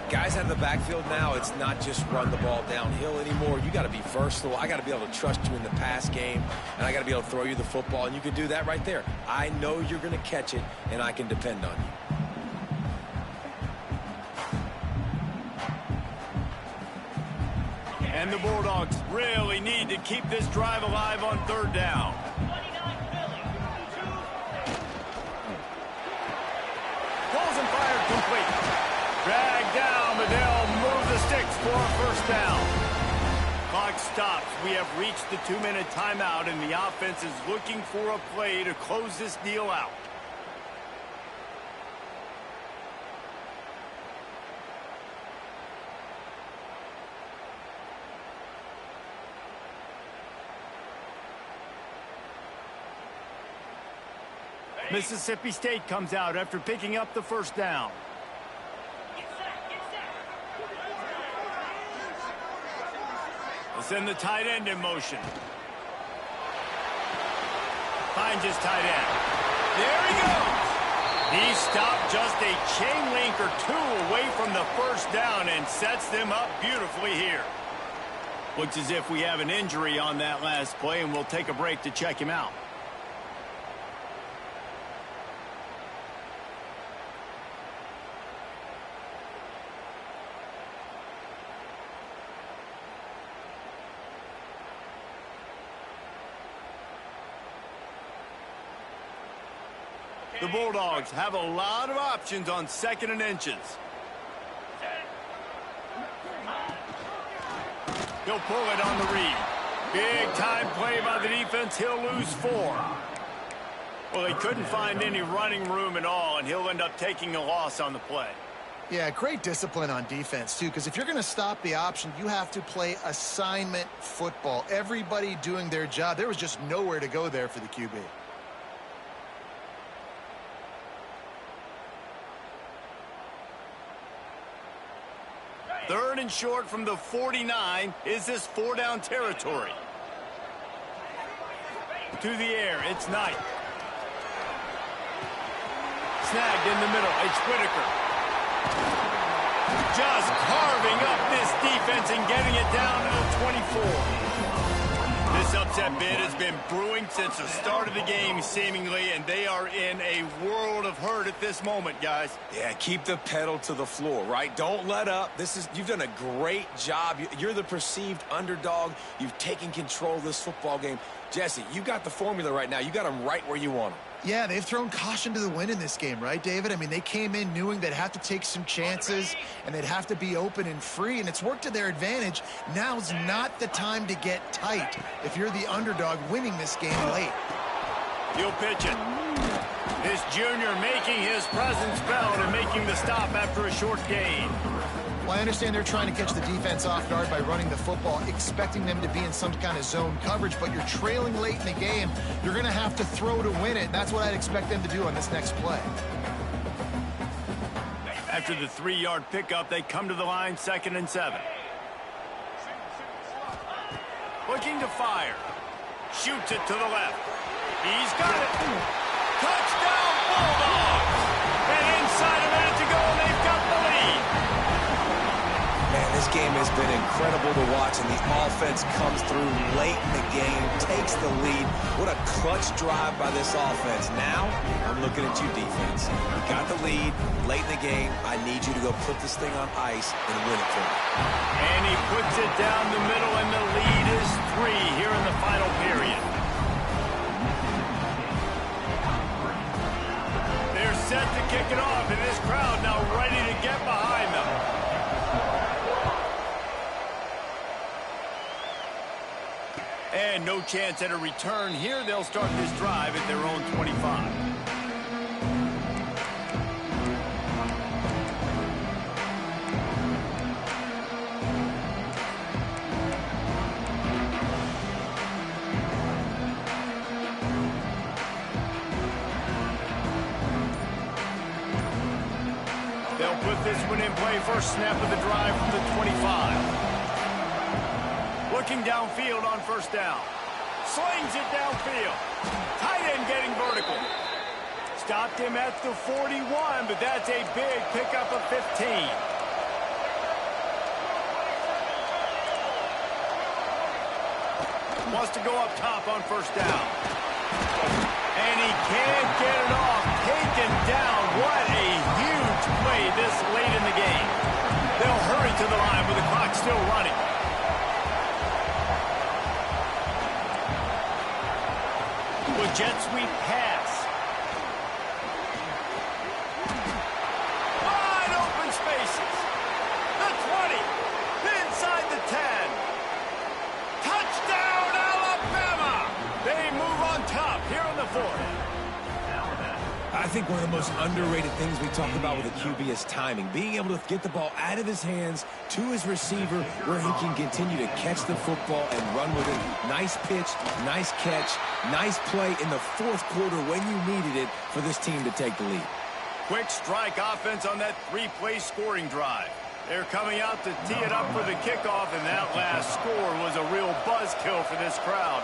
Guys out of the backfield now, it's not just run the ball downhill anymore. You got to be versatile. I got to be able to trust you in the pass game, and I got to be able to throw you the football, and you can do that right there. I know you're going to catch it, and I can depend on you. And the Bulldogs really need to keep this drive alive on 3rd down. Pulls and fired complete. for a first down. Clock stops. We have reached the 2-minute timeout, and the offense is looking for a play to close this deal out. Mississippi State comes out after picking up the first down. We'll send the tight end in motion. Finds his tight end. There he goes. He stopped just a chain link or two away from the first down and sets them up beautifully here. Looks as if we have an injury on that last play, and we'll take a break to check him out. The Bulldogs have a lot of options on 2nd and inches. He'll pull it on the read. Big time play by the defense. He'll lose 4. Well, he couldn't find any running room at all, and he'll end up taking a loss on the play. Yeah, great discipline on defense, too, because if you're going to stop the option, you have to play assignment football. Everybody doing their job. There was just nowhere to go there for the QB. 3rd and short from the 49. Is this 4-down territory? To the air, it's Knight. Snagged in the middle, it's Whitaker. Just carving up this defense and getting it down to the 24. This upset bid has been brewing since the start of the game, seemingly, and they are in a world of hurt at this moment, guys. Yeah, keep the pedal to the floor, right? Don't let up. You've done a great job. You're the perceived underdog. You've taken control of this football game. Jesse, you got the formula right now. You got them right where you want them. Yeah, they've thrown caution to the wind in this game, right, David? I mean, they came in knowing they'd have to take some chances and they'd have to be open and free, and it's worked to their advantage. Now's not the time to get tight if you're the underdog winning this game late. He'll pitch it. This junior making his presence felt and making the stop after a short gain. Well, I understand they're trying to catch the defense off guard by running the football, expecting them to be in some kind of zone coverage, but you're trailing late in the game. You're going to have to throw to win it, and that's what I'd expect them to do on this next play. After the 3-yard pickup, they come to the line, 2nd and 7. Looking to fire. Shoots it to the left. He's got it. Touchdown, Bulldogs! And inside a minute to go, and they've got the lead. Man, this game has been incredible to watch, and the offense comes through late in the game, takes the lead. What a clutch drive by this offense. Now, I'm looking at you, defense. You got the lead late in the game. I need you to go put this thing on ice and win it for me. And he puts it down the middle, and the lead is 3 here in the final period. They're set to kick it off, and this crowd now ready to get behind them. And no chance at a return here. They'll start this drive at their own 25. They'll put this one in play. First snap of the drive from the 25. Looking downfield on first down. Slings it downfield. Tight end getting vertical. Stopped him at the 41, but that's a big pickup of 15. Wants to go up top on first down. And he can't get it off. Taken down. What a huge play this late in the game. They'll hurry to the line with the clock still running. With jet sweep pass. Wide open spaces. The 20. here in the fourth. I think one of the most underrated things we talk about with a QB is timing. Being able to get the ball out of his hands to his receiver where he can continue to catch the football and run with it. Nice pitch, nice catch, nice play in the fourth quarter when you needed it for this team to take the lead. Quick strike offense on that three-play scoring drive. They're coming out to tee it up for the kickoff, and that last score was a real buzzkill for this crowd.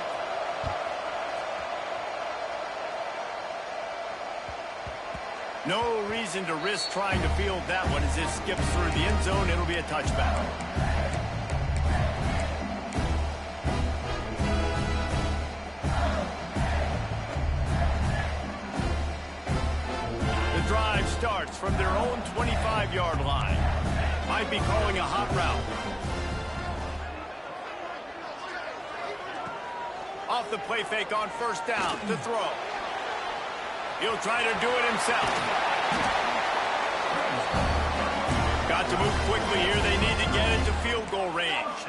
No reason to risk trying to field that one as it skips through the end zone. It'll be a touchback. The drive starts from their own 25-yard line. Might be calling a hot route. Off the play fake on first down to throw. He'll try to do it himself. Got to move quickly here. They need to get it to field goal range.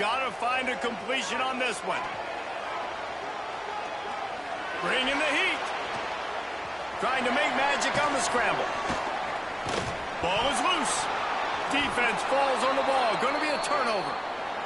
Got to find a completion on this one. Bringing the heat. Trying to make magic on the scramble. Ball is loose. Defense falls on the ball. Going to be a turnover.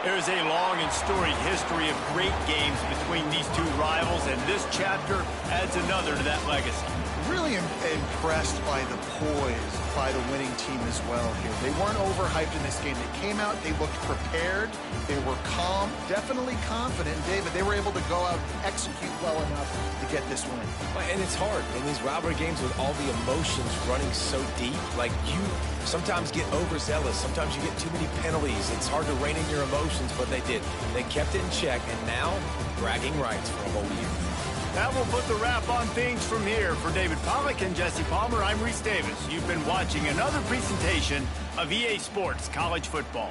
There's a long and storied history of great games between these two rivals, and this chapter adds another to that legacy. Really impressed by the poise by the winning team as well here. They weren't overhyped in this game. They came out, they looked prepared, they were calm, definitely confident. David, they were able to go out and execute well enough to get this win. And it's hard in these rivalry games with all the emotions running so deep. Like, you sometimes get overzealous. Sometimes you get too many penalties. It's hard to rein in your emotions, but they did. They kept it in check, and now bragging rights for a whole year. That will put the wrap on things from here. For David Pollack and Jesse Palmer, I'm Reese Davis. You've been watching another presentation of EA Sports College Football.